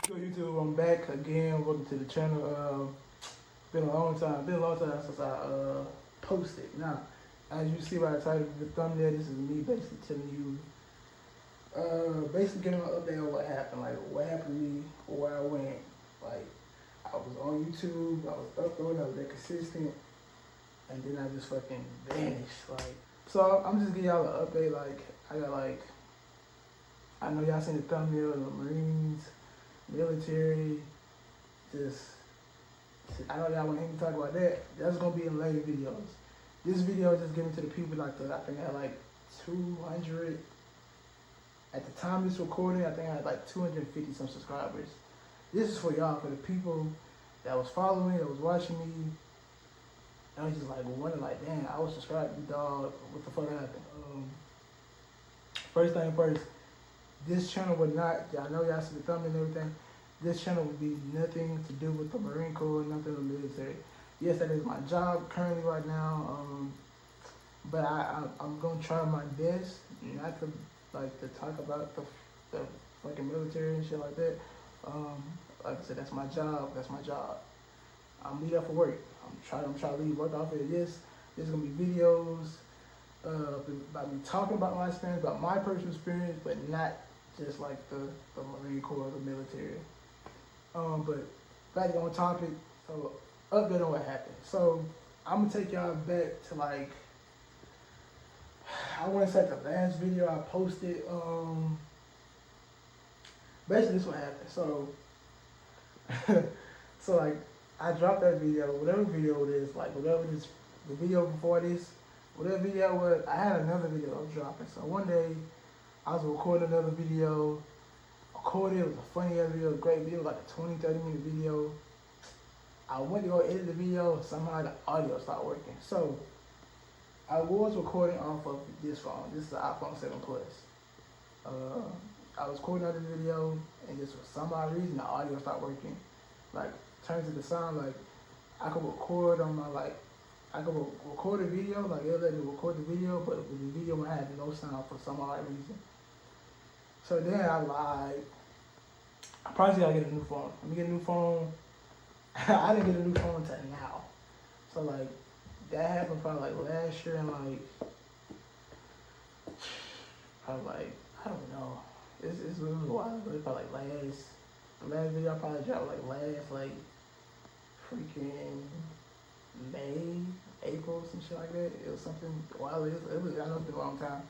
Yo YouTube, I'm back again. Welcome to the channel. Been a long time. Since I posted. Now, as you see by the title of the thumbnail, this is me basically telling you, basically giving an update on what happened. Like what happened to me, where I went. Like I was on YouTube, I was uploading, I was that consistent, and then I just fucking vanished. Like so, I'm just giving y'all an update. Like I know y'all seen the thumbnail of the Marines. Military, I know y'all want to hear me talk about that. That's gonna be in later videos. This video is just giving to the people I think I had like 200 at the time of this recording. I think I had like 250 some subscribers. This is for y'all, for the people that was following me, that was watching me. And I was just like wondering, like, damn, I was subscribed to dog. What the fuck happened? First thing first. This channel would not, I know y'all see the thumbnail and everything, this channel would be nothing to do with the Marine Corps, nothing with the military. Yes, that is my job currently right now, but I'm going to try my best not to, like, to talk about the fucking military and shit like that. Like I said, that's my job, I'm leave that for work. I'm trying to leave work off it. Yes, there's going to be videos about me talking about my experience, about my personal experience, but not just like the Marine Corps, the military. But back on topic, so update on what happened. So I'm gonna take y'all back to like, I wanna say the last video I posted. Basically this is what happened. So, so like I dropped that video, whatever video it is, like whatever this, the video before this, whatever video it was, I had another video I was dropping. So one day, I was recording another video, it was a funny ass video, a great video, like a 20-30 minute video. I went to go edit the video, somehow the audio stopped working. So, I was recording off of this phone. This is the iPhone 7 Plus. I was recording another video, and just for some odd reason, the audio stopped working. Like, turns to the sound, like, I could record on my, like, I could record a video, like it'll let me record the video, but the video had no sound for some odd reason. So then I lied. I probably gotta get a new phone. Let me get a new phone. I didn't get a new phone until now. So like, that happened probably like last year and like, probably like, I don't know. It's a little while, but it's probably like the last video I probably dropped like freaking May, April, some shit like that. It was something wild. I know it's been a long time.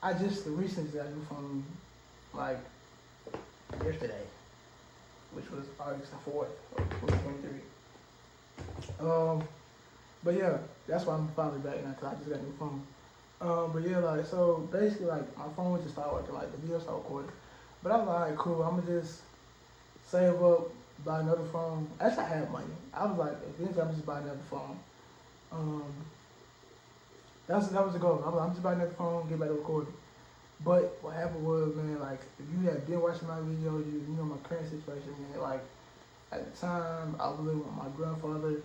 I just recently got a new phone like yesterday, which was August the 4th of 2023. But yeah, that's why I'm finally back now, because I just got a new phone. But yeah, like, so basically, like, my phone just started working, like, the video started recording. But I was like, alright, cool, I'm gonna just save up, buy another phone. Actually, I had money. I was like, eventually, I'm just buy another phone. That was the goal. I'm just buying another phone, get back to recording. But what happened was, man, like, if you have been watching my videos, you know my current situation, man. Like, at the time, I was living with my grandfather.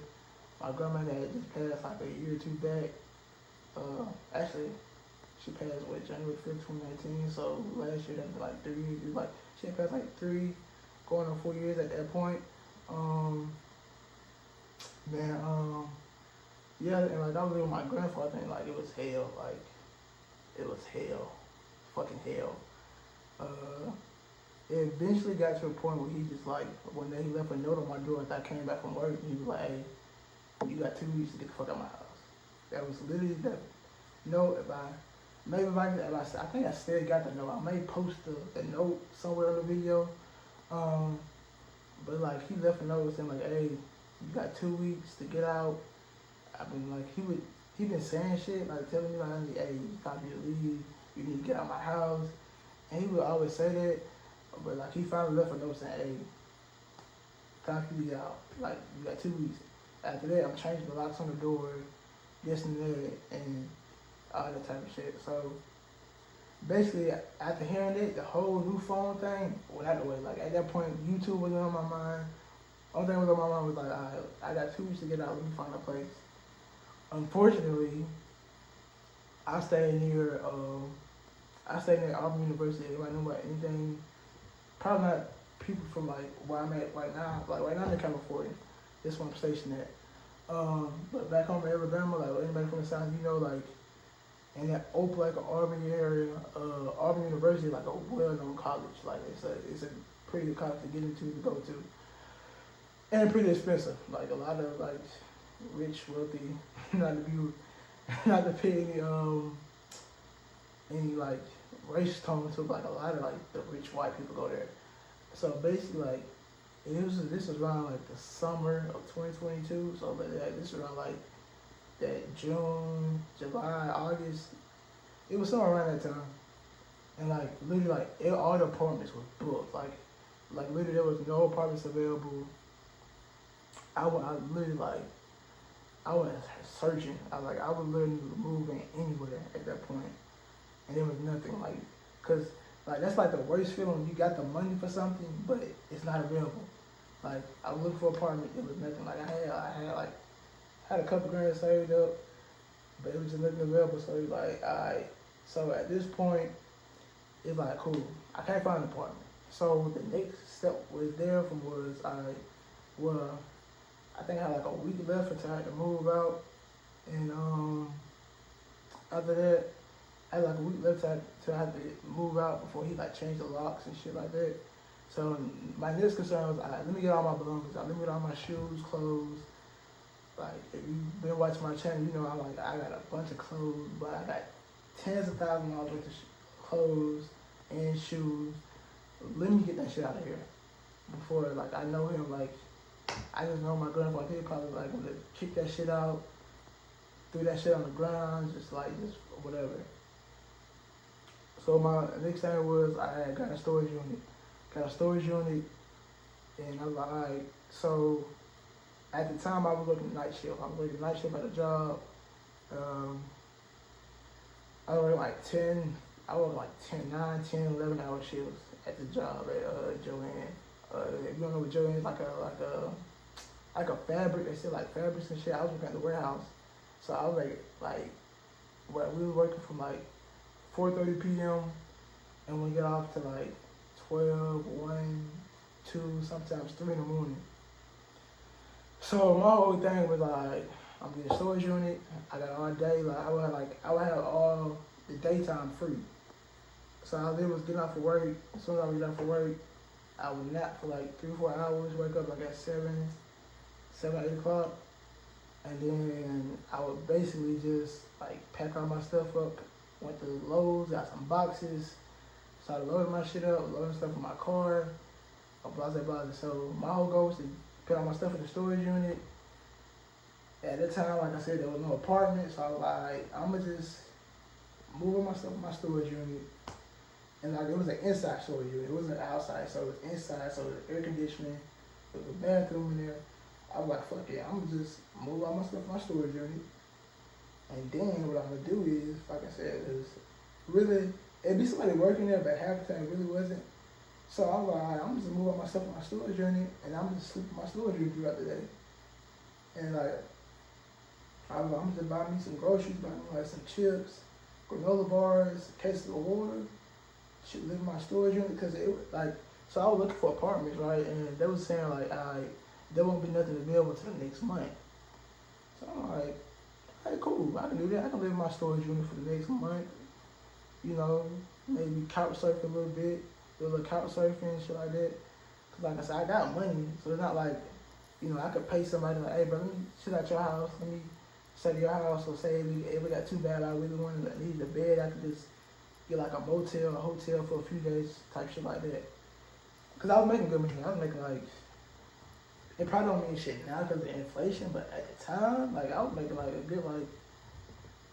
My grandmother had just passed like a year or two back. Actually, she passed January 5th, 2019. So last year, that was like 3 years. Like, she had passed like 3, going on 4 years at that point. Yeah, and like I was living with my grandfather, and like it was hell. Like, it was hell, fucking hell. It eventually got to a point where he just like, one day he left a note on my door after I came back from work, and he was like, hey, you got 2 weeks to get the fuck out of my house. That was literally that note. I think I still got the note. I may post the note somewhere on the video. But like, he left a note saying like, hey, you got 2 weeks to get out. I've been like, he been saying shit, like telling me like, hey, it's time for you to leave. You need to get out of my house. And he would always say that. But like, he finally left a note saying, hey, time for you to get out. Like, you got 2 weeks. After that, I'm changing the locks on the door, this and that, and all that type of shit. So basically, after hearing it, the whole new phone thing went out the way. Like, at that point, YouTube wasn't on my mind. Only thing that was on my mind was like, all right, I got 2 weeks to get out. Let me find a place. Unfortunately, I stayed near Auburn University. Anybody know about anything? Probably not people from like where I'm at right now. Like right now I'm in California. This one I'm stationed at. But back home in Alabama, like anybody from the South, you know, like in that Opelika, Auburn area, Auburn University, like a well-known college. Like it's a pretty good college to get into, to go to, and pretty expensive. Like a lot of like rich, wealthy, not to be, not to pay any like race tone to, like a lot of like the rich white people go there. So basically, like this was around like the summer of 2022. So like this was around like that June, July, August. It was somewhere around that time. And like literally like all the apartments were booked. Like literally there was no apartments available. I literally like I was searching. I was literally moving anywhere at that point, and there was nothing like, cause like that's like the worst feeling. You got the money for something, but it's not available. Like I was looking for an apartment, it was nothing. Like I had a couple grand saved up, but it was just nothing available. So it's like, alright. So at this point, it's like cool. I can't find an apartment. So the next step was well, I think I had like a week left until I had to move out, and after that, I had like a week left till I had to move out before he like changed the locks and shit like that. So my next concern was, let me get all my belongings out. Let me get all my shoes, clothes. Like if you've been watching my channel, you know I got a bunch of clothes, but I got tens of thousands of dollars worth of clothes and shoes. Let me get that shit out of here before like I know him. Like I just know my grandfather, he probably like would have kicked that shit out, threw that shit on the ground, just whatever. So my next thing was I got a storage unit. And I was like, alright. So at the time I was working night shift. I was working night shift at a job. I worked like 10, 9, 10, 11 hour shifts at the job at Joanne. If you don't know what Joanne is, like a fabric, they sell like fabrics and shit. I was working at the warehouse. So I was we were working from like 4:30 p.m. and we get off to like 12, 1, 2, sometimes 3 in the morning. So my whole thing was like, I'm getting a storage unit. I got all day. Like I would have all the daytime free. So I was getting off for work. As soon as I would get off for work, I would nap for like 3 or 4 hours. Wake up like at 7, 8 o'clock, and then I would basically just like pack all my stuff up. Went to Lowe's, got some boxes, started loading my shit up, loading stuff in my car, blah, blah, blah. So my whole goal was to put all my stuff in the storage unit. At that time, like I said, there was no apartment, so I was like, I'm gonna just move all my stuff in my storage unit. And like it was an inside storage unit, it wasn't outside, so it was inside, so it was air conditioning, there was a bathroom in there. I was like, fuck yeah, I'm gonna just move all my stuff in my storage unit. And then what I'm gonna do is, like I said, it'd be somebody working there, but half the time it really wasn't. So I was like, I'm just gonna move all my stuff in my storage unit, and I'm just sleep in my storage unit throughout the day. And like, I was like, I'm just buy me some groceries, buy me like some chips, granola bars, cases of water, shit, live in my storage unit, because it was like, so I was looking for apartments, right? And they was saying like, there won't be nothing available till the next month. So I'm like, hey, cool, I can do that. I can live in my storage unit for the next month. You know, maybe couch surf a little bit, do a little couch surfing and shit like that. Cause like I said, I got money, so it's not like, you know, I could pay somebody like, hey, bro, let me sit at your house, let me stay at your house, or say if we got too bad, I really need a bed, I could just get like a motel, a hotel for a few days, type shit like that. Cause I was making good money. I was making like, it probably don't mean shit now because of inflation, but at the time, like I was making like a good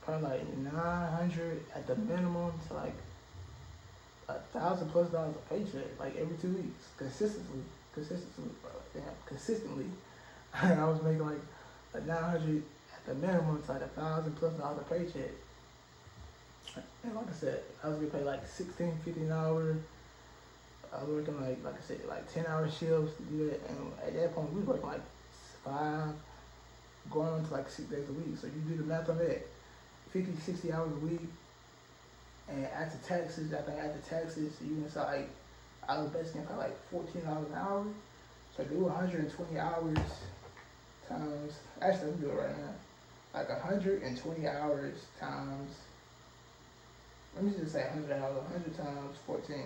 probably like 900 at the minimum to like $1,000+ a paycheck, like every 2 weeks, consistently, bro. Damn, consistently. And I was making like 900 at the minimum to like $1,000+ a paycheck. And like I said, I was getting paid like $16, $15 an hour. I was working like I said, like 10-hour shifts to do that, and at that point we was working like 5, going on to like 6 days a week. So you do the math on that, 50, 60 hours a week, and after taxes, you inside like I was basically getting paid like $14 an hour. So do 120 hours times, actually let me do it right now. Like 120 hours times, let me just say 100 hours, 100 times 14.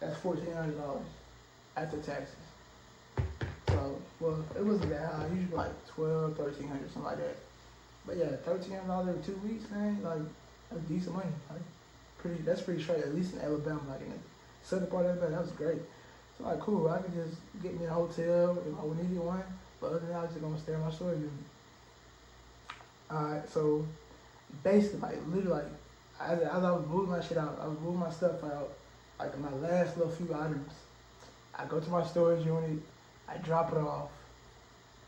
That's $1,400 after taxes. So, well, it wasn't that high. Usually like 12, 1,300, something like that. But yeah, $1,300 every 2 weeks, man. Like that's decent money. Like that's pretty straight. At least in Alabama, like in the southern part of Alabama, that was great. So like, cool. I could just get me a hotel if I needed one. But other than that, I was just gonna stay in my storage unit. Alright, so basically, like literally, like as I was moving my shit out, I was moving my stuff out. Like my last little few items, I go to my storage unit, I drop it off,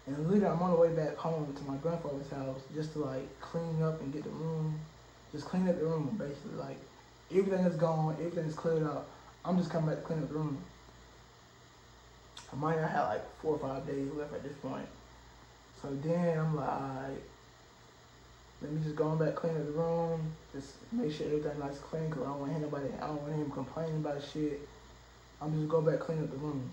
and literally I'm on the way back home to my grandfather's house just to like clean up and get the room, just clean up the room basically. Like everything is gone, everything is cleared out. I'm just coming back to clean up the room. I might not have like 4 or 5 days left at this point. So then I'm like, alright, let me just go on back, clean up the room, just make sure everything nice clean, cause I don't want anybody, I don't want him complaining about shit. I'm just go back, clean up the room.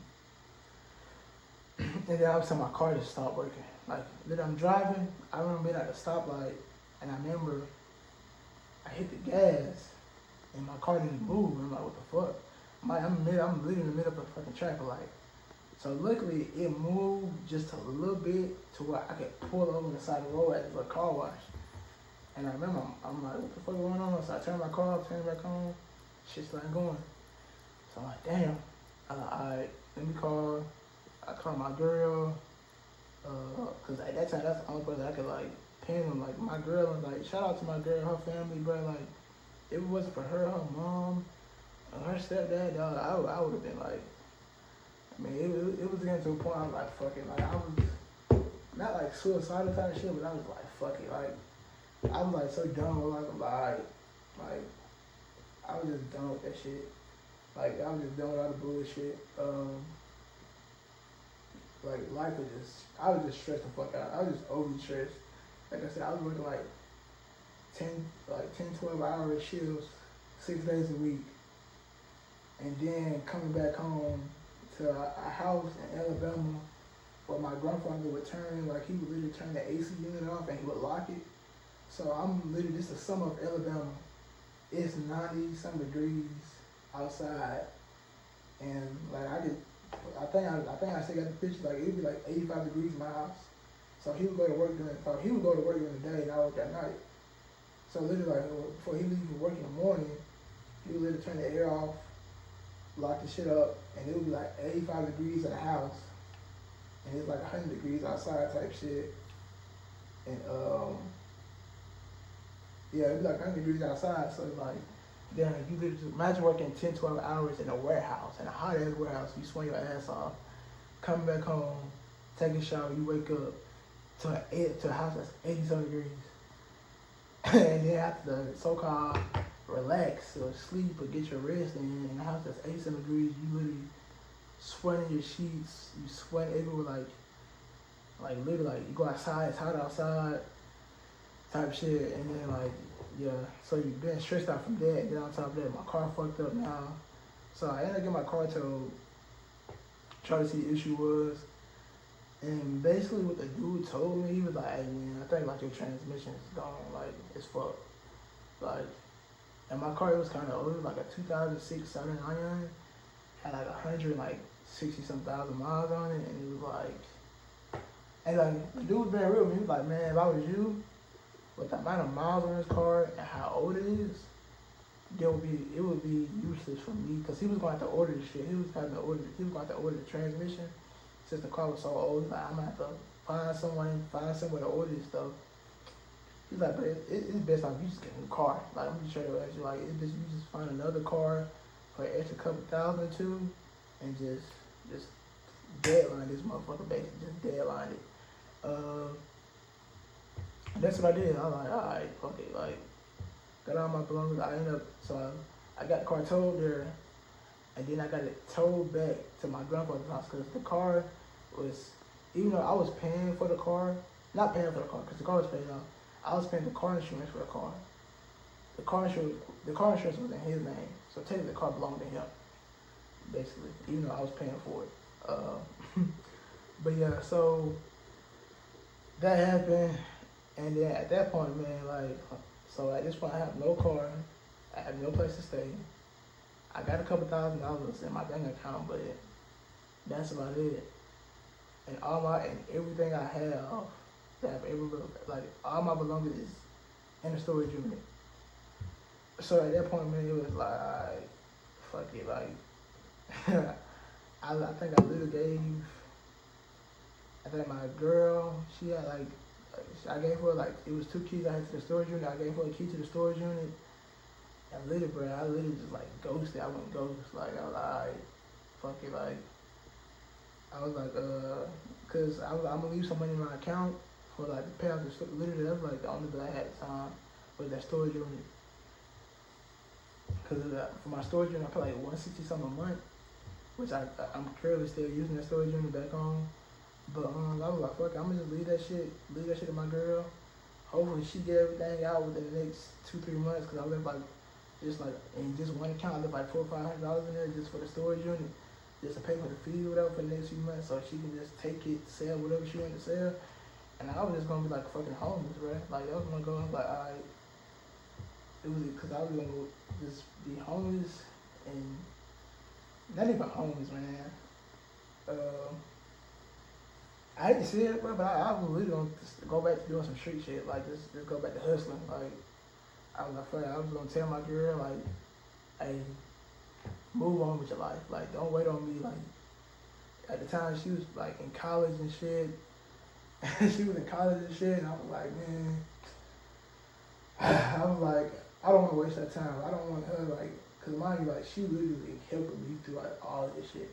And then all of a sudden my car just stopped working. Like, then I'm driving, I remember being at the stoplight, and I remember I hit the gas, and my car didn't move. I'm like, what the fuck? I'm literally in the middle of a fucking traffic light. So luckily, it moved just a little bit to where I could pull over the side of the road at the car wash. And I remember, I'm like, what the fuck going on? So I turned my car off, turned it back on, shit's not going. So I'm like, damn. Alright, let me call. I called my girl, cause at that time, that's the only person I could like pin them. Like my girl, and like shout out to my girl, her family, bro. Like if it wasn't for her mom, and her stepdad, dog, I would have been like, I mean, it was getting to a point I was like, fuck it. Like I was not like suicidal type of shit, but I was like, fuck it. Like I was like so done with like I was just done with that shit. Like I was just done with all the bullshit. Like life was I was just stressed the fuck out. I was just overly stressed. Like I said, I was working like 10, 12 hour shifts, 6 days a week. And then coming back home to a house in Alabama where my grandfather would turn, like he would literally turn the AC unit off and he would lock it. So I'm literally, this is the summer of Alabama. It's 90-some degrees outside. And like I think I still got the picture, like it'd be like 85 degrees in my house. So he would go to work during the day and I work at night. So literally like before he leaves for work in the morning, he would literally turn the air off, lock the shit up, and it would be like 85 degrees in the house. And it's like 100 degrees outside type shit. And yeah, it'd be like 100 degrees outside, so it's like, damn, you literally imagine working 10, 12 hours in a warehouse, in a hot ass warehouse, you sweat your ass off, coming back home, taking a shower, you wake up to a house that's 87 degrees. And then after the so-called relax or sleep or get your rest in a house that's 87 degrees, you literally sweating your sheets, you sweat everywhere, like literally like you go outside, it's hot outside, type shit, and then like, yeah, so you've been stressed out from that. Then on top of that, my car fucked up now. So I ended up getting my car towed, try to see what the issue was. And basically what the dude told me, he was like, hey man, I think like your transmission is gone, like it's fucked. Like, and my car, it was kind of old, like a 2006 Southern Iron, had like 160-some thousand miles on it, and it was like, and like the dude was being real with me. He was like, man, if I was you, with the amount of miles on his car and how old it is, it would be useless for me, because he was going to have to order the shit. He was going to have to order the transmission since the car was so old. He's like, I'm gonna have to find somewhere to order this stuff. He's like, but it's best off you just get a new car. Like I'm just trying to ask you, like you just find another car for an extra couple thousand too, and just deadline this motherfucker, basically just deadline it. That's what I did. I was like, alright, fuck it. Like, got all my belongings. I got the car towed there, and then I got it towed back to my grandfather's house, because the car was, even though I was paying for the car, not paying for the car, because the car was paid off, I was paying the car insurance for the car. The car insurance was in his name, so technically the car belonged to him. basically, even though I was paying for it. But yeah, so that happened, and then at that point, man, like, so at this point, I have no car, I have no place to stay. I got a couple $1,000s in my bank account, but that's about it. And and everything I have that I've ever, like, all my belongings is in a storage unit. So at that point, man, it was like, fuck it, like, I think I literally gave, I think my girl, she had like, I gave her like, it was 2 keys I had to the storage unit, I gave her a key to the storage unit, and literally, bro, I literally just like ghosted, I went ghost, like, I was like, alright, fuck it, like, I was like, cause I'm gonna leave some money in my account for like to pay off the literally that's like the only thing I had at the time was that storage unit. Cause for my storage unit I pay like $160 something a month, which I'm currently still using that storage unit back home. But I was like, fuck it, I'm gonna just leave that shit to my girl. Hopefully she get everything out within the next 2-3 months. Cause I left like just like in just one account I left like $400 or $500 in there just for the storage unit. Just to pay for the fee or whatever for the next few months so she can just take it, sell whatever she wanted to sell. And I was just gonna be like fucking homeless, right? Like that was gonna go, I was like, alright. It was because I was gonna just be homeless and not even homeless, man. I hate to say it, bro, but I was really gonna just go back to doing some street shit, like just go back to hustling. Like I was like, fuck, I was gonna tell my girl like, hey, move on with your life. Like, don't wait on me. Like, at the time, she was like in college and shit. She was in college and shit, and I was like, man, I was like, I don't want to waste that time. I don't want her, like, cause mind you, like, she literally helping me through like all of this shit.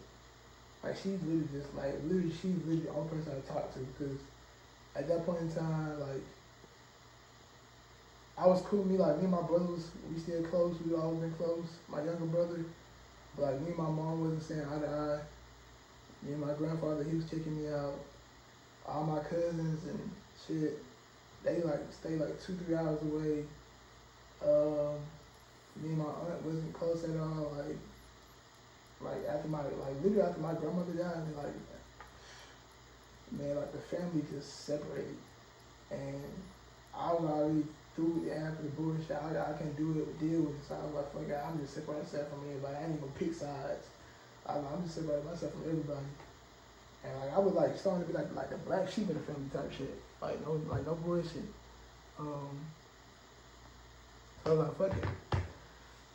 Like, she's literally just like, she's literally the only person I talk to, because at that point in time, like, I was cool with me, like, me and my brothers, we still close, we always been close. My younger brother, but like, me and my mom wasn't saying eye to eye. Me and my grandfather, he was kicking me out. All my cousins and shit, they like stay like 2-3 hours away. Me and my aunt wasn't close at all. Like after literally after my grandmother died, and like, man, like the family just separated, and I was already through the after the bullshit. I can't deal with it. So I was like, fuck it, I'm just separating myself from everybody. I ain't even pick sides. I'm just separating myself from everybody. And like I was like starting to be like the black sheep of the family type shit. Like no bullshit. So I was like, fuck it.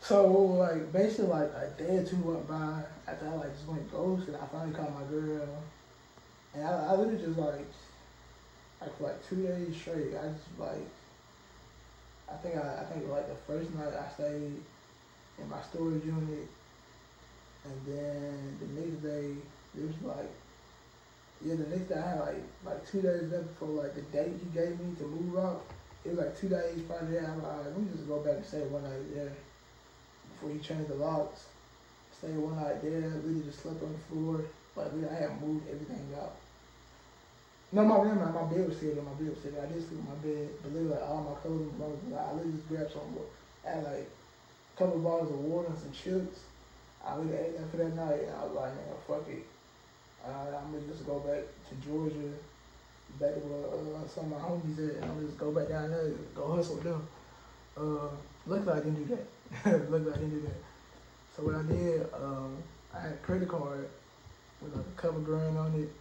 So like basically like a day or two went by after I like just went ghost, and I finally called my girl. And I literally just like for like 2 days straight, I just like I think like the first night I stayed in my storage unit, and then the next day it was like, yeah, the next day I had like 2 days left before like the date he gave me to move out. It was like 2 days prior to that. I'm like, all right, let me just go back and stay one night there before he changed the locks. Stayed one night there, really just slept on the floor. Like I had moved everything out. No, my bed was still there. My bed was still there. I did sleep in my bed, but literally like all my clothes and belongings. I literally just grabbed some. I had like a couple of bottles of water and some chips. I really ate that for that night, and I was like, man, fuck it. I'm gonna just go back to Georgia, back to where some of my homies at, and I'm gonna just go back down there, go hustle with them. Luckily I didn't do that. So what I did, I had a credit card with like a couple grand on it.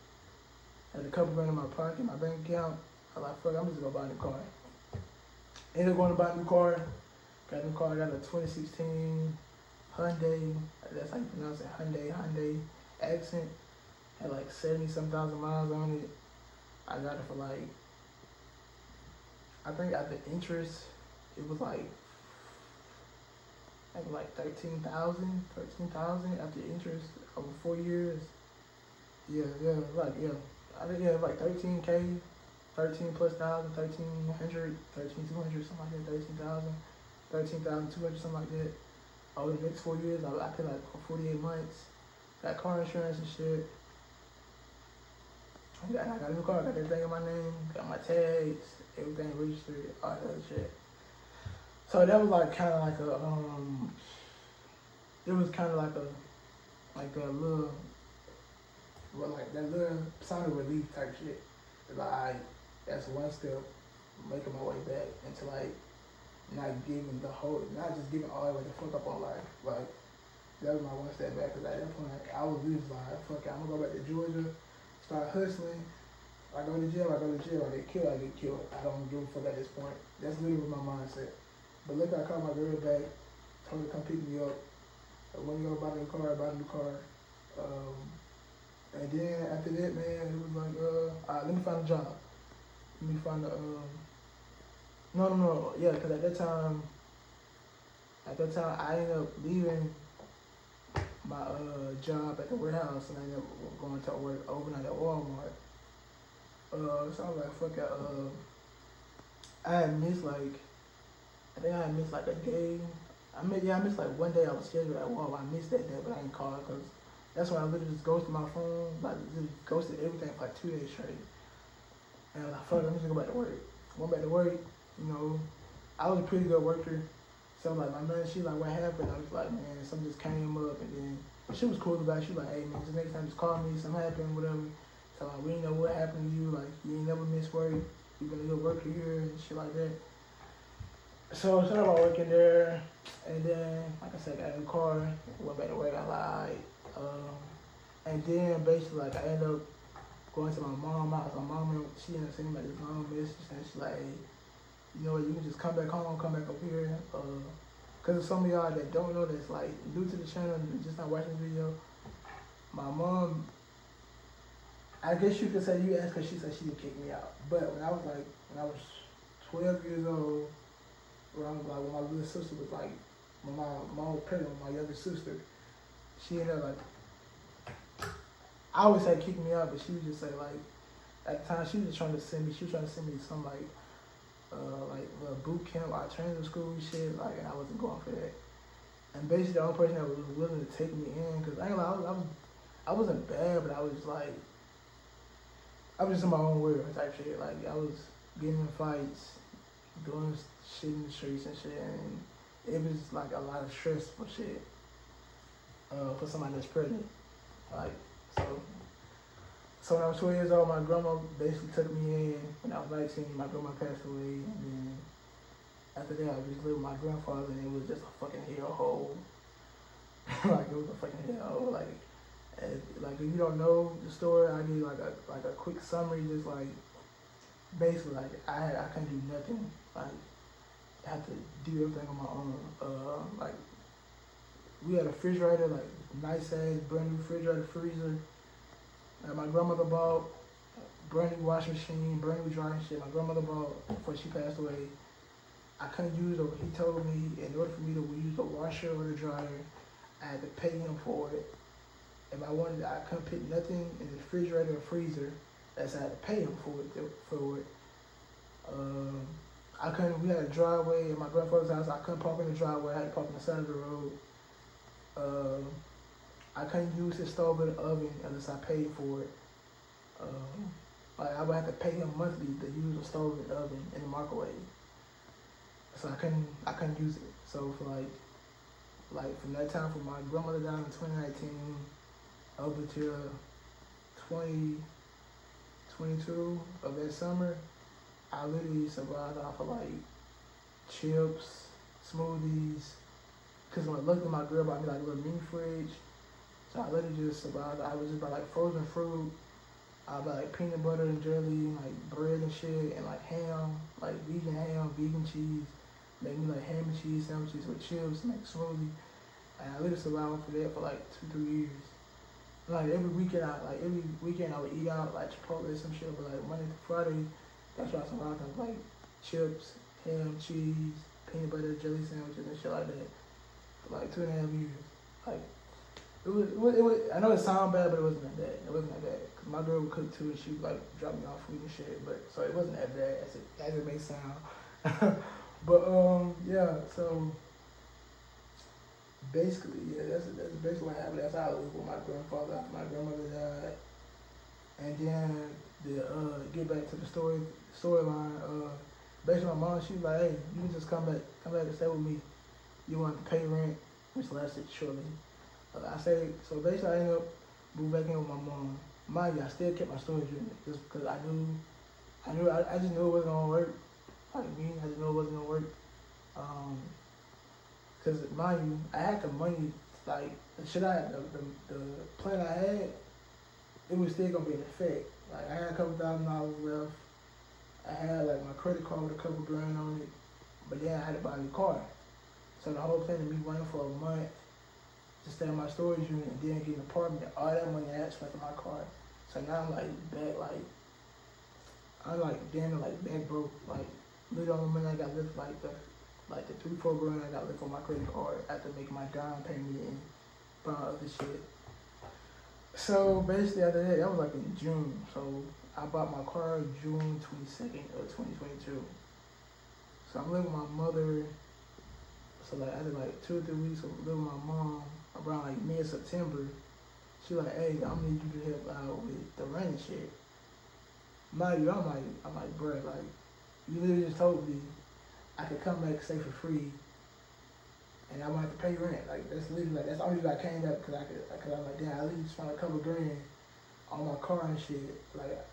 I had a couple grand in my pocket, my bank account. I was like, fuck, I'm just gonna buy a new car. Ended up going to buy a new car. Got a new car. I got a 2016 Hyundai. That's how you pronounce it, Hyundai Accent. Had like 70-some thousand miles on it. I got it for like, I think after interest, it was like, I think like 13,000 after interest over 4 years. Yeah, I think like 13K, 13 plus thousand, 1,300, 1,200, something like that, 13,000, 13,200, something like that. Over the next 4 years, I paid like 48 months. Got car insurance and shit. I got a new car, got everything in my name, got my tags, everything registered, all that other shit. So that was like kind of like a, like that little, well, like that little sign of relief type shit. It's like, alright, that's one step, making my way back into like not giving the whole, not just giving all the way the fuck up on life. Like that was my one step back. Cause at that point, I was just like, fuck it, I'm gonna go back to Georgia, start hustling. I go to jail, I go to jail. I get killed, I get killed. I don't give a fuck at this point. That's literally my mindset. But look, I called my girl back, told her to come pick me up. When you go buy a new car, I bought a new car. And then after that, man, it was like, alright, let me find a job. Let me find a, yeah, because at that time, I ended up leaving my job at the warehouse and I ended up going to work overnight at Walmart. So I was like, fuck it, I had missed like, I think I had missed like a day. I missed like one day I was scheduled at Walmart. I missed that day, but I didn't call because that's when I literally just ghosted my phone, like just ghosted everything for like 2 days straight. And I was like, fuck it, I'm just gonna go back to work. Went back to work, you know, I was a pretty good worker. So like my man, she like, what happened? I was like, man, something just came up and then she was cool about it. She was like, hey man, just next time just call me, something happened, whatever. So like, we didn't know what happened to you, like you ain't never missed work, you been a good worker here and shit like that. So I started about working there and then, like I said, I got a new car, went back to work, I lied. And then basically like I ended up going to my mom's house. My mom, she ended up sending me like this long message and she's like, hey, you know what, you can just come back home, come back up here. Cause some of y'all that don't know that's like new to the channel and just not watching the video, my mom, I guess you could say you asked her, she said she didn't kick me out. But when I was 12 years old, when my little sister was like, when my mom was pregnant with my younger sister, she ended up like, I always say kick me out, but she would just say like, at the time she was just trying to send me some like boot camp, alternative school shit, like, and I wasn't going for that. And basically the only person that was willing to take me in, cause I wasn't bad, but I was just in my own world type shit. Like I was getting in fights, doing shit in the streets and shit, and it was like a lot of stressful shit for somebody that's pregnant. Like so when I was 12 years old, my grandma basically took me in. When I was 19, my grandma passed away, and then after that, I was just living with my grandfather, and it was just a fucking hellhole. Like it was a fucking hellhole. Like if you don't know the story, I give you like a quick summary. Just like basically, like I couldn't do nothing. Like I had to do everything on my own. Like we had a refrigerator, like nice ass brand new refrigerator, freezer. And my grandmother bought brand new washing machine, brand new drying shit. My grandmother bought before she passed away. I couldn't use it. He told me in order for me to use the washer or the dryer, I had to pay him for it. If I wanted, I couldn't put nothing in the refrigerator or freezer. That's I had to pay him for it. I couldn't. We had a driveway at my grandfather's house. I couldn't park in the driveway. I had to park on the side of the road. I couldn't use his stove or the oven unless I paid for it. Like I would have to pay him monthly to use the stove and the oven and the microwave. So I couldn't use it. So for like from that time, from my grandmother died in 2019 up until 2022 of that summer, I literally survived off of like chips, smoothies. Cause when luckily my girl bought me like a little mini fridge. So I literally just survived. I would just buy like frozen fruit. I buy like peanut butter and jelly, like bread and shit, and like ham, like vegan ham, vegan cheese. Make me like ham and cheese sandwiches with chips, make smoothie. And I literally survived for that for like 2-3 years. Like every weekend I would eat out like Chipotle or some shit, but like Monday to Friday, that's what I survived on, like chips, ham, cheese, peanut butter, jelly sandwiches and shit like that for like 2.5 years. Like it was. I know it sounds bad, but it wasn't that bad. It wasn't that bad. Cause my girl would cook too, and she would like drop me off food and shit. But so it wasn't that bad as it may sound. But yeah. So basically, yeah, that's basically what happened. That's how I lived with my grandfather after my grandmother died. And then to get back to the storyline. Basically, my mom, she was like, hey, you can just come back and stay with me. You want to pay rent, which lasted shortly. I say, so basically I ended up moving back in with my mom. Mind you, I still kept my storage unit just because I just knew it wasn't gonna work. Like me, I just knew it wasn't gonna work. Cause mind you, I had the money, like the shit the plan I had, it was still gonna be in effect. Like I had a couple $1,000 left. I had like my credit card with a couple grand on it, but then I had to buy a new car. So the whole plan of me running for a month to stay in my storage unit and then get an apartment, all that money I had spent on my car. So now I'm like back, I'm like damn like back broke. Like literally all the money I got left, like the 3-4 grand I got left on my credit card after making my down payment and buying other shit. So basically after that was like in June. So I bought my car June 22nd of 2022. So I'm living with my mother. So like after like 2 or 3 weeks of living with my mom, around like mid-September, she like, hey, I'm gonna need you to help out with the rent and shit. Mind you, I'm like, bro, like, you literally just told me I could come back and stay for free, and I won't have to pay rent. Like that's literally like that's the only reason I came back because I'm like, damn, I literally just found a couple grand on my car and shit. Like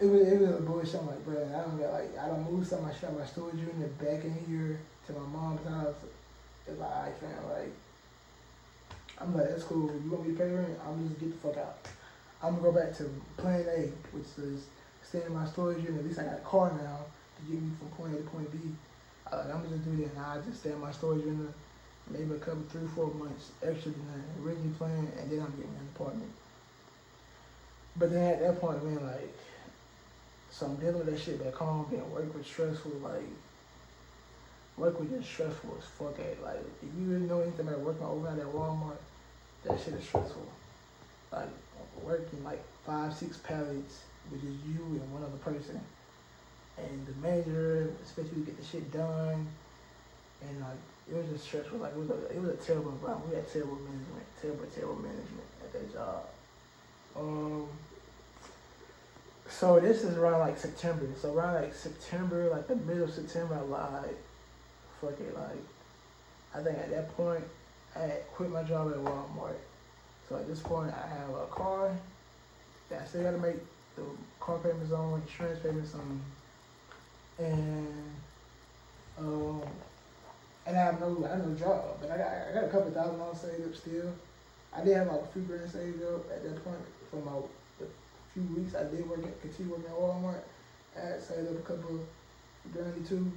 it was a bullshit. I'm like, bro, I don't move some of my shit out my storage unit back in here to my mom's house. It's like, alright, fam, like I'm like, that's cool. You want me to pay rent? I'm just get the fuck out. I'm gonna go back to plan A, which is staying in my storage unit. At least I got a car now to get me from point A to point B. I'm gonna just do that now. I just stay in my storage unit maybe a couple, 3-4 months extra than I originally planned, and then I'm getting an apartment. But then at that point, man, like, so I'm dealing with that shit back home, being work was stressful, like, work was just stressful as fuck. Like, if you really know anything about working overnight at Walmart, that shit is stressful. Like, working like 5-6 pallets with just you and one other person. And the manager expects you to get the shit done. And like, it was just stressful. Like, it was a terrible environment. We had terrible management at that job. So this is around like September. So around like September, like the middle of September, I lied. Fuck it, like, I think at that point, I had quit my job at Walmart. So at this point, I have a car that I still gotta make the car payments on, insurance payments on, and I have no job, but I got a couple $1,000 saved up still. I did have like a few grand saved up at that point for the few weeks I did continue working at Walmart. I had saved up a couple grand too.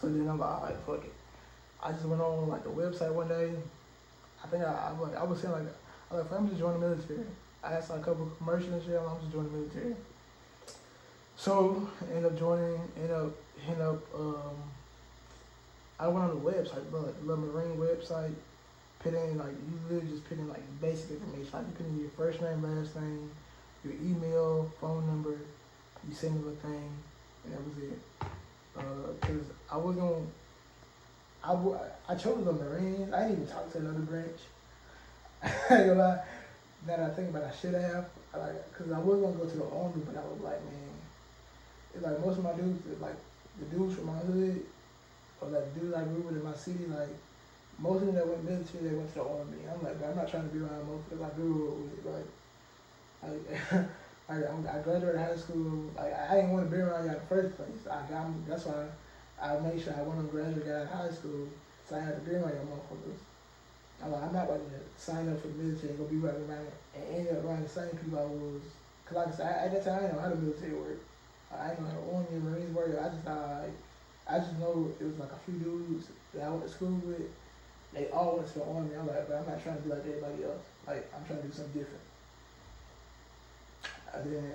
So then I'm like, alright, fuck it. I just went on like the website one day. I think I was saying like, I'm just joining the military. I asked like a couple of commercials and shit. I'm just joining the military. So ended up hitting up. I went on the website, bro, like the Marine website. Put in like you literally just put in like basic information. Like you put in your first name, last name, your email, phone number. You send me the thing, and that was it. Cause I was gonna. I chose the Marines. I didn't even talk to another branch. I ain't gonna lie. Now that I think about it, I should have. Cause I was gonna go to the Army, but I was like, man, it's like most of my dudes, like the dudes from my hood, or like the dudes I grew with in my city, like most of them that went military, they went to the Army. I'm like, I'm not trying to be around most of them I grew up with. I graduated high school. Like I didn't want to be around y'all in the first place. That's why I made sure I went on graduate, got out of high school, so I had to be around y'all motherfuckers. I'm not about to sign up for the military and go be right around and end up around the same people I was. Cause like I said, at that time I didn't know how the military worked. I didn't know how the Army and Marines work. I just know it was like a few dudes that I went to school with. They all went to the Army. I'm like, but I'm not trying to be like everybody else. Like I'm trying to do something different. Then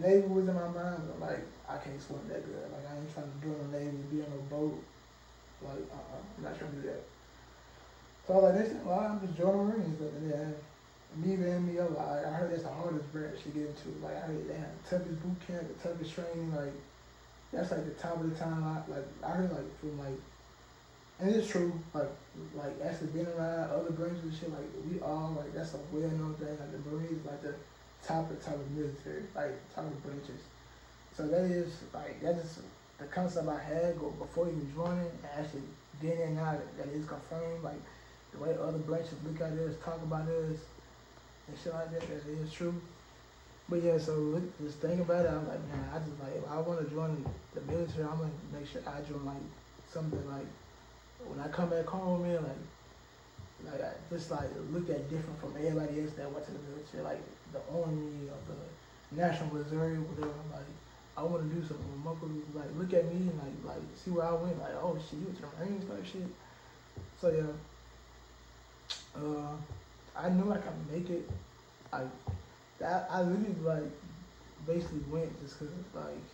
Navy was in my mind, but I'm like, I can't swim that good. Like I ain't trying to do no Navy, be on no boat. Like I'm not trying to do that. So I was like, I'm just joining Marines. And then me being me, I heard that's the hardest branch to get into. Like I heard they have the toughest boot camp, the toughest training. Like that's like the top of the time. I heard like from like, and it's true. Like actually being around other branches and shit. Like we all like that's a well known thing. Like the Marines, like the top of the military, like top of the branches. So that is the concept I had before even joining, and actually being there now that is confirmed. Like the way other branches look at us, talk about us, and shit like that, that is true. But yeah, so just think about it. I'm like, man, I just like, if I want to join the military, I'm gonna make sure I join like something like when I come back home, man, like I just like look at different from everybody else that went to the military, like the Army or the National Reserve, whatever. Like I want to do something. When motherfuckers like look at me and like see where I went, like oh shit, you went to the Marines type shit. So yeah, I knew I could make it. Like that, I literally like basically went just cause like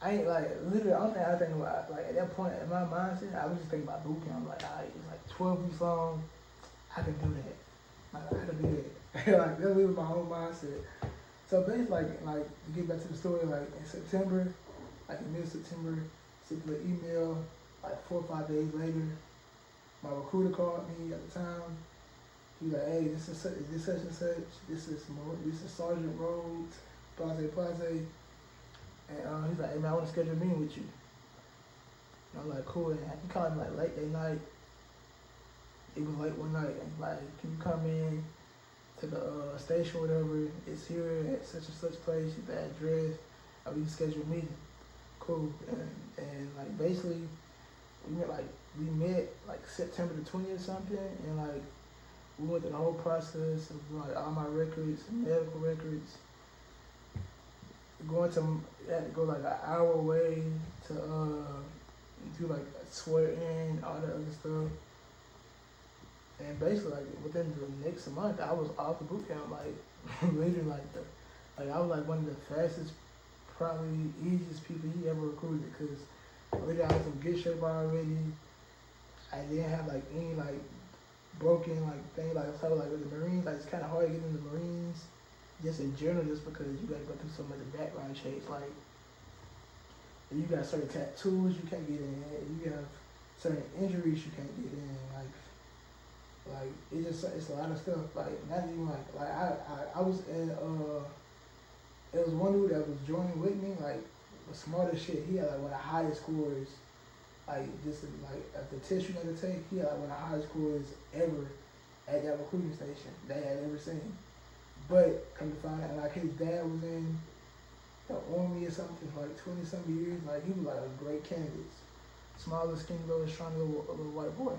I ain't like literally. I don't think I think about like at that point in my mindset, I was just thinking about boot camp. Like it's like 12 weeks long. I can do that. Like I can do that. Like that was my whole mindset. So basically, like to get back to the story, like in September, like in mid-September, sent an email. Like 4 or 5 days later, my recruiter called me at the time. He was like, "Hey, this is such and such. This is Sergeant Rhodes, Plaze." And he's like, "Hey man, I want to schedule a meeting with you." And I'm like, "Cool." And he called me like late that night. It was late one night, and like, "Can you come in to the station, whatever? It's here at such and such place. The address. We can schedule a meeting." Cool. And like basically, we met like September the 20th or something, and like we went through the whole process of like all my records, medical records. Had to go like an hour away to do like swear in, all that other stuff. And basically like within the next month I was off the boot camp, like literally like I was like one of the fastest, probably easiest people he ever recruited, because literally I was in good shape already. I didn't have like any like broken like thing, like I was talking like with the Marines, like it's kinda hard to get in the Marines just in general, just because you gotta go through so much background checks. Like you got certain tattoos you can't get in, you have certain injuries you can't get in, like it's a lot of stuff. Like not even like I was in it was one dude that was joining with me, like the smartest shit. He had like one of the highest scores, like just like at the test you had to take, he had like one of the highest scores ever at that recruiting station they had ever seen. But come to find out, like his dad was in the Army or something for like 20-something years. Like he was like a great candidate. Smaller, skinny, little, strong little white boy.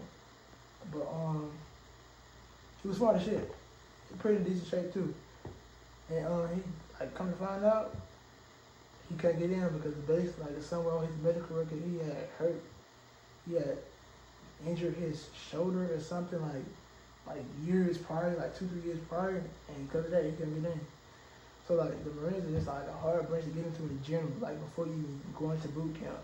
But he was smart as shit. Pretty decent shape too. And he like come to find out, he couldn't get in because basically like somewhere on his medical record he had injured his shoulder or something like years prior, like 2-3 years prior, and because of that he couldn't get in. So like the Marines are just like a hard branch to get into in general, like before you go into boot camp.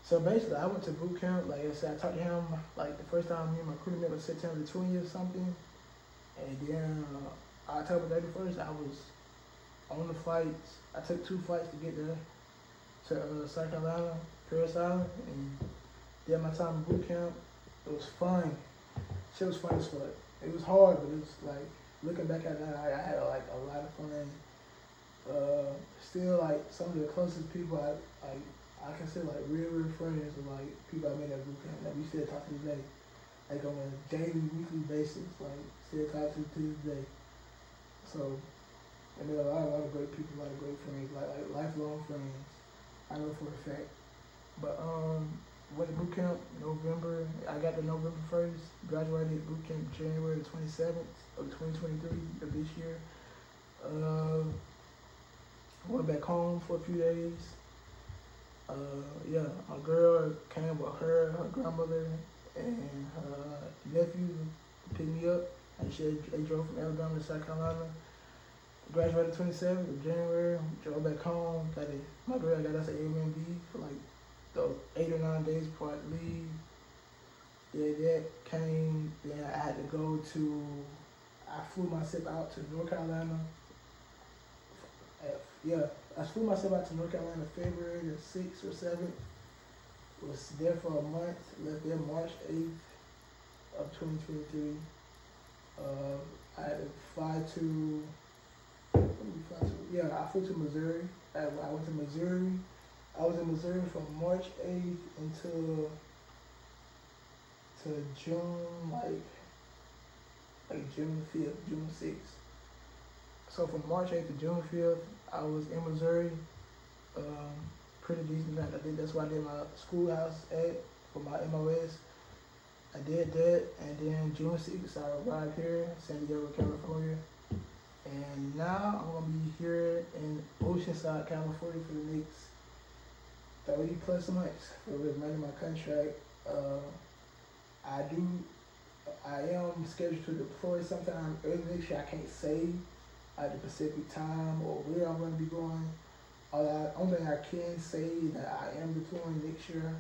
So basically I went to boot camp, like I said, I talked to him like the first time me and my recruiter met was September 20th or something. And then October 31st I was on the flights. I took 2 flights to get there to South Carolina, Paris Island, and did my time in boot camp. It was fun. Shit was fun as fuck. It was hard, but it was like, looking back at that, I had like a lot of fun. Still like some of the closest people I consider like real friends, or like people I met at boot camp that we still talk to today, like on a daily, weekly basis, like still talk to this day. So, and there are a lot of great people, a lot of great friends, like lifelong friends. I know for a fact. But went to boot camp November. I got to November 1st. Graduated boot camp January 27th of 2023 of this year. Went back home for a few days. Yeah, my girl came with her grandmother, and her nephew to pick me up. And they drove from Alabama to South Carolina. Graduated 27th of January. Drove back home. My girl got us an Airbnb for like the 8 or 9 days before I leave. Yeah, that came. Then I had to go to. I flew myself out to North Carolina. I flew myself out to North Carolina February the 6th or 7th. Was there for a month. Left there March 8th of 2023. I had to fly to. I flew to Missouri. I went to Missouri. I was in Missouri from March 8th until to June, like June 5th, June 6th. So from March 8th to June 5th, I was in Missouri. Pretty decent. I think that's where I did my schoolhouse at for my MOS. I did that, and then June 6th, I arrived here, San Diego, California. And now I'm gonna be here in Oceanside, California for the next 30 plus months for the remainder of my contract. I am scheduled to deploy sometime early next year. I can't say at the Pacific time or where I'm gonna be going. Only thing I can say that I am deploying next year,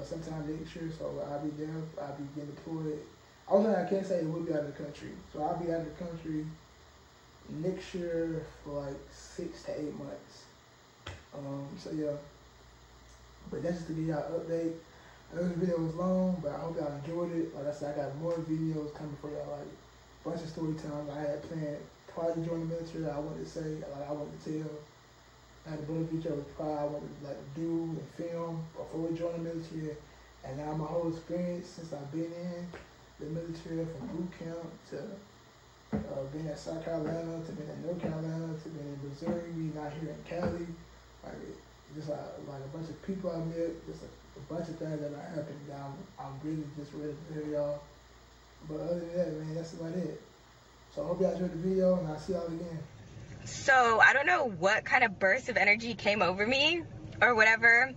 sometime next year, so I'll be there, I'll be getting deployed. Only thing I can say it will be out of the country. So I'll be out of the country next year for like 6 to 8 months. So yeah, but that's just to give y'all an update. I know this video was long, but I hope y'all enjoyed it. Like I said, I got more videos coming for y'all, like a bunch of story time I had planned prior to joining the military. I wanted to say, like I wanted to tell. I had a bunch of videos prior I wanted to like do and film before we joined the military. And now my whole experience since I've been in the military, from boot camp to being at South Carolina, to being in North Carolina, to being in Missouri, not here in Cali, like just like a bunch of people I met, just a bunch of things that happened. Now I'm really just ready to tell y'all. But other than that, man, that's about it. So I hope y'all enjoyed the video, and I'll see y'all again. So I don't know what kind of burst of energy came over me or whatever.